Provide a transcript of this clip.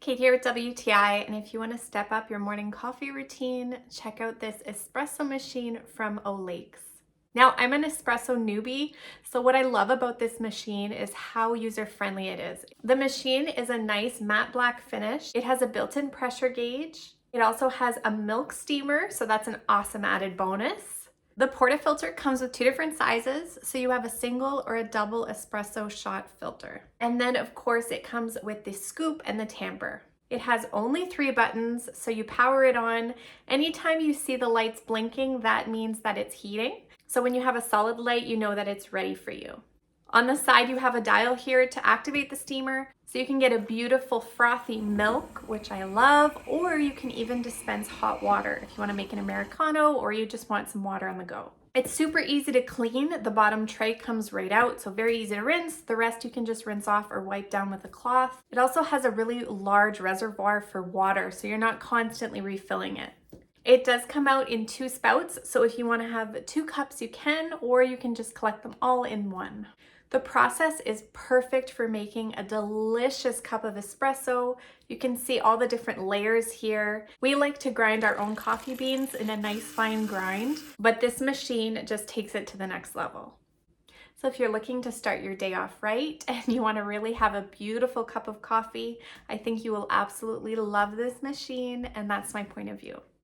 Kate here with WTI, and if you want to step up your morning coffee routine, check out this espresso machine from Olayks. Now, I'm an espresso newbie, so what I love about this machine is how user-friendly it is. The machine is a nice matte black finish. It has a built-in pressure gauge. It also has a milk steamer, so that's an awesome added bonus. The portafilter comes with two different sizes, so you have a single or a double espresso shot filter. And then of course it comes with the scoop and the tamper. It has only 3 buttons, so you power it on. Anytime you see the lights blinking, that means that it's heating. So when you have a solid light, you know that it's ready for you. On the side, you have a dial here to activate the steamer, so you can get a beautiful frothy milk, which I love, or you can even dispense hot water if you want to make an Americano or you just want some water on the go. It's super easy to clean. The bottom tray comes right out, so very easy to rinse. The rest you can just rinse off or wipe down with a cloth. It also has a really large reservoir for water, so you're not constantly refilling it. It does come out in 2 spouts, so if you want to have 2 cups, you can, or you can just collect them all in one. The process is perfect for making a delicious cup of espresso. You can see all the different layers here. We like to grind our own coffee beans in a nice fine grind, but this machine just takes it to the next level. So if you're looking to start your day off right and you want to really have a beautiful cup of coffee, I think you will absolutely love this machine, and that's my point of view.